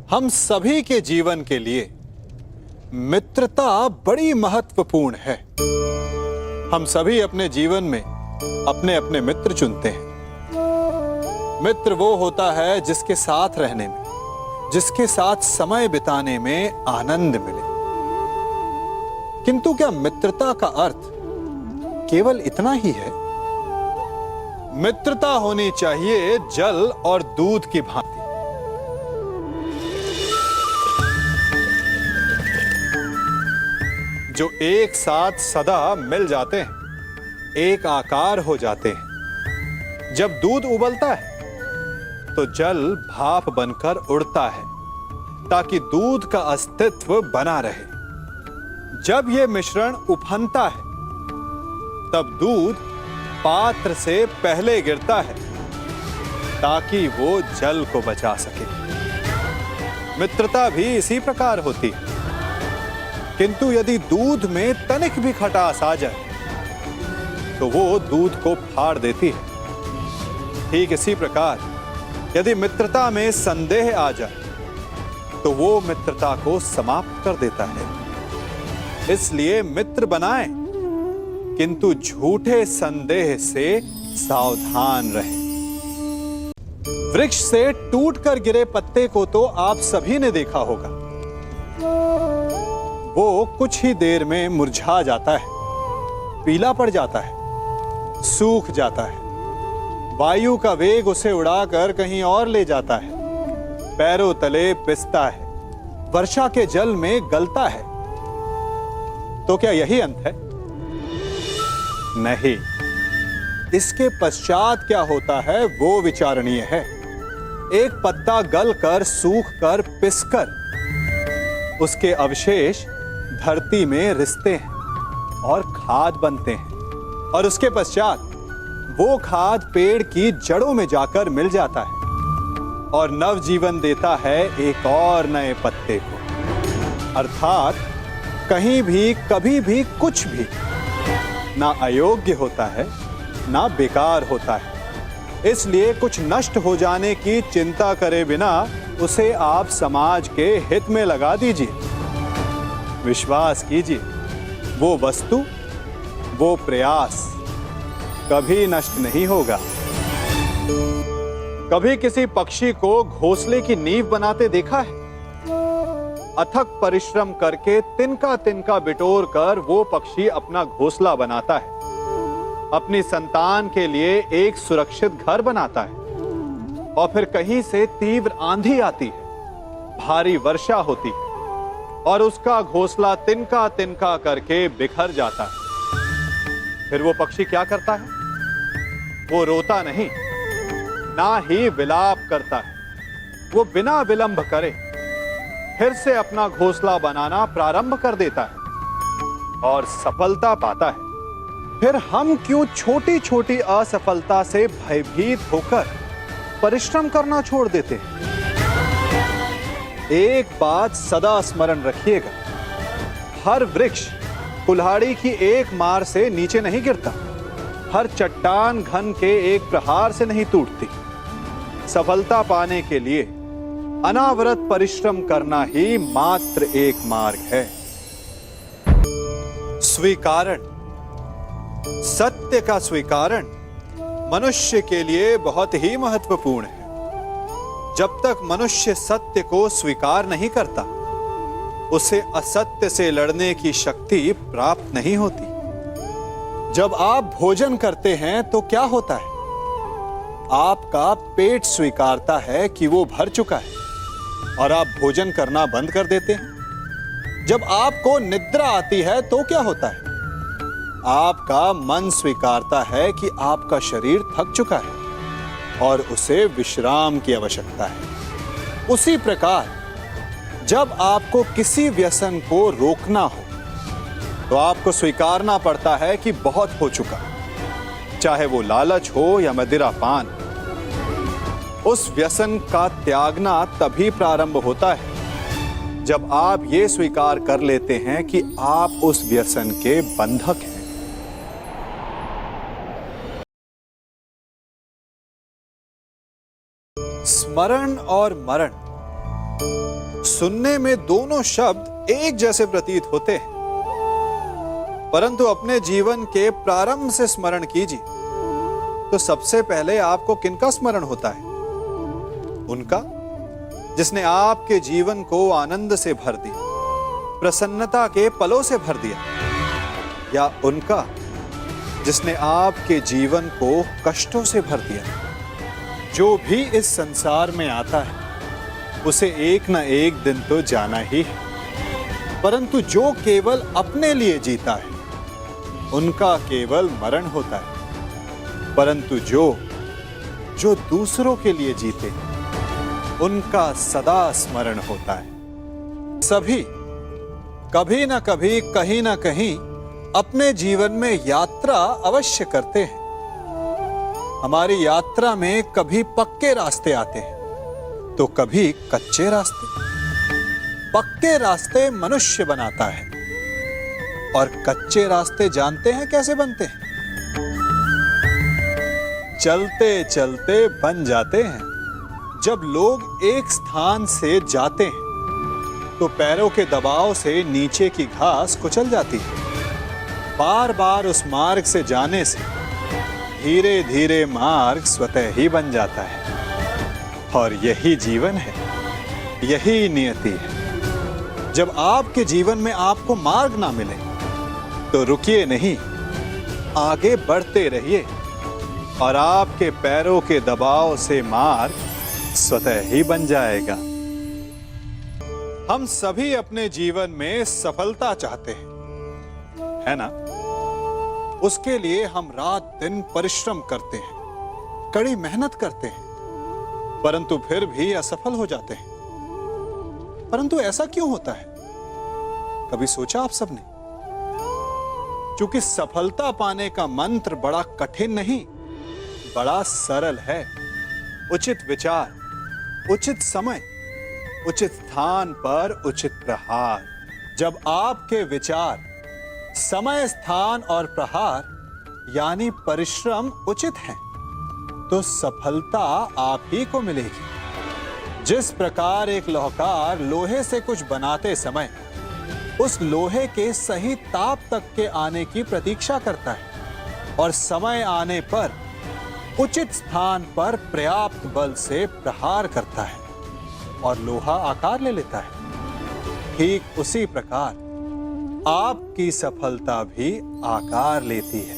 हम सभी के जीवन के लिए मित्रता बड़ी महत्वपूर्ण है। हम सभी अपने जीवन में अपने अपने मित्र चुनते हैं। मित्र वो होता है जिसके साथ रहने में, जिसके साथ समय बिताने में आनंद मिले। किंतु क्या मित्रता का अर्थ केवल इतना ही है? मित्रता होनी चाहिए जल और दूध की भांति। जो एक साथ सदा मिल जाते हैं, एक आकार हो जाते हैं। जब दूध उबलता है तो जल भाप बनकर उड़ता है ताकि दूध का अस्तित्व बना रहे। जब यह मिश्रण उफनता है तब दूध पात्र से पहले गिरता है ताकि वो जल को बचा सके। मित्रता भी इसी प्रकार होती है। किंतु यदि दूध में तनिक भी खटास आ जाए तो वो दूध को फाड़ देती है। ठीक इसी प्रकार यदि मित्रता में संदेह आ जाए तो वो मित्रता को समाप्त कर देता है। इसलिए मित्र बनाएं, किंतु झूठे संदेह से सावधान रहें। वृक्ष से टूटकर गिरे पत्ते को तो आप सभी ने देखा होगा। वो कुछ ही देर में मुरझा जाता है, पीला पड़ जाता है, सूख जाता है। वायु का वेग उसे उड़ाकर कहीं और ले जाता है, पैरों तले पिसता है, वर्षा के जल में गलता है। तो क्या यही अंत है? नहीं। इसके पश्चात क्या होता है वो विचारणीय है। एक पत्ता गलकर, सूखकर, पिसकर उसके अवशेष धरती में रिसते हैं और खाद बनते हैं, और उसके पश्चात वो खाद पेड़ की जड़ों में जाकर मिल जाता है और नवजीवन देता है एक और नए पत्ते को। अर्थात कहीं भी कभी भी कुछ भी ना अयोग्य होता है ना बेकार होता है। इसलिए कुछ नष्ट हो जाने की चिंता करे बिना उसे आप समाज के हित में लगा दीजिए। विश्वास कीजिए, वो वस्तु, वो प्रयास कभी नष्ट नहीं होगा। कभी किसी पक्षी को घोंसले की नींव बनाते देखा है? अथक परिश्रम करके तिनका तिनका बिटोर कर वो पक्षी अपना घोंसला बनाता है, अपनी संतान के लिए एक सुरक्षित घर बनाता है। और फिर कहीं से तीव्र आंधी आती है, भारी वर्षा होती है और उसका घोंसला तिनका तिनका करके बिखर जाता है। फिर वो पक्षी क्या करता है? वो रोता नहीं, ना ही विलाप करता है। वो बिना विलंब करे फिर से अपना घोंसला बनाना प्रारंभ कर देता है और सफलता पाता है। फिर हम क्यों छोटी छोटी असफलता से भयभीत होकर परिश्रम करना छोड़ देते हैं? एक बात सदा स्मरण रखिएगा, हर वृक्ष कुल्हाड़ी की एक मार से नीचे नहीं गिरता, हर चट्टान घन के एक प्रहार से नहीं टूटती। सफलता पाने के लिए अनावरत परिश्रम करना ही मात्र एक मार्ग है। स्वीकारण, सत्य का स्वीकारण मनुष्य के लिए बहुत ही महत्वपूर्ण है। जब तक मनुष्य सत्य को स्वीकार नहीं करता, उसे असत्य से लड़ने की शक्ति प्राप्त नहीं होती। जब आप भोजन करते हैं तो क्या होता है? आपका पेट स्वीकारता है कि वो भर चुका है और आप भोजन करना बंद कर देते हैं। जब आपको निद्रा आती है तो क्या होता है? आपका मन स्वीकारता है कि आपका शरीर थक चुका है और उसे विश्राम की आवश्यकता है। उसी प्रकार जब आपको किसी व्यसन को रोकना हो तो आपको स्वीकारना पड़ता है कि बहुत हो चुका, चाहे वो लालच हो या मदिरापान। उस व्यसन का त्यागना तभी प्रारंभ होता है जब आप ये स्वीकार कर लेते हैं कि आप उस व्यसन के बंधक हैं। स्मरण और मरण सुनने में दोनों शब्द एक जैसे प्रतीत होते हैं, परंतु अपने जीवन के प्रारंभ से स्मरण कीजिए तो सबसे पहले आपको किनका स्मरण होता है? उनका जिसने आपके जीवन को आनंद से भर दिया, प्रसन्नता के पलों से भर दिया, या उनका जिसने आपके जीवन को कष्टों से भर दिया? जो भी इस संसार में आता है उसे एक न एक दिन तो जाना ही है, परंतु जो केवल अपने लिए जीता है उनका केवल मरण होता है, परंतु जो दूसरों के लिए जीते उनका सदा स्मरण होता है। सभी कभी ना कभी कहीं ना कहीं अपने जीवन में यात्रा अवश्य करते हैं। हमारी यात्रा में कभी पक्के रास्ते आते हैं तो कभी कच्चे रास्ते। पक्के रास्ते मनुष्य बनाता है और कच्चे रास्ते जानते हैं कैसे बनते हैं? चलते चलते बन जाते हैं। जब लोग एक स्थान से जाते हैं तो पैरों के दबाव से नीचे की घास कुचल जाती है। बार बार उस मार्ग से जाने से धीरे धीरे मार्ग स्वतः ही बन जाता है। और यही जीवन है, यही नियति है। जब आपके जीवन में आपको मार्ग ना मिले तो रुकिए नहीं, आगे बढ़ते रहिए और आपके पैरों के दबाव से मार्ग स्वतः ही बन जाएगा। हम सभी अपने जीवन में सफलता चाहते हैं, है ना? उसके लिए हम रात दिन परिश्रम करते हैं, कड़ी मेहनत करते हैं, परंतु फिर भी असफल हो जाते हैं। परंतु ऐसा क्यों होता है? कभी सोचा आप सबने? क्योंकि सफलता पाने का मंत्र बड़ा कठिन नहीं, बड़ा सरल है। उचित विचार, उचित समय, उचित स्थान पर उचित प्रहार। जब आपके विचार, समय, स्थान और प्रहार यानी परिश्रम उचित हैं, तो सफलता आप ही को मिलेगी। जिस प्रकार एक लोहार लोहे से कुछ बनाते समय उस लोहे के सही ताप तक के आने की प्रतीक्षा करता है और समय आने पर उचित स्थान पर पर्याप्त बल से प्रहार करता है और लोहा आकार ले लेता है, ठीक उसी प्रकार आपकी सफलता भी आकार लेती है।